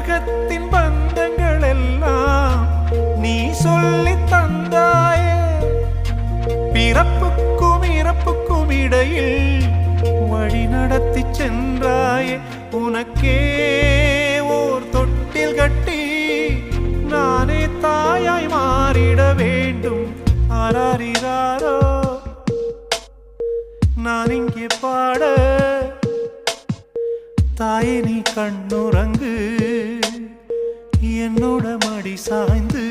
உலகத்தின் பந்தங்கள் எல்லாம் நீ சொல்லி தந்தாயே. பிறப்புக்கும் இறப்புக்கும் இடையில் வழி நடத்தி சென்றாயே. உனக்கே ஓர் தொட்டில் கட்டி நானே தாயாய் மாறிட வேண்டும். ஆராரிராரோ நான் இங்கே பாட, தாயே நீ கண்ணுறங்கு என்னோட மடி சாய்ந்து.